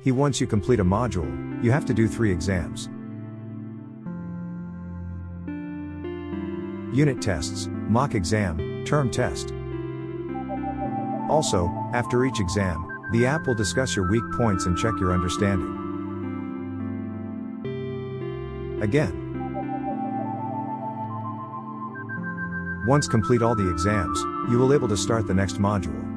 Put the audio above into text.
Once you complete a module, you have to do 3 exams. Unit tests, mock exam, term test. Also, after each exam, the app will discuss your weak points and check your understanding. Again. Once complete all the exams, you will able to start the next module.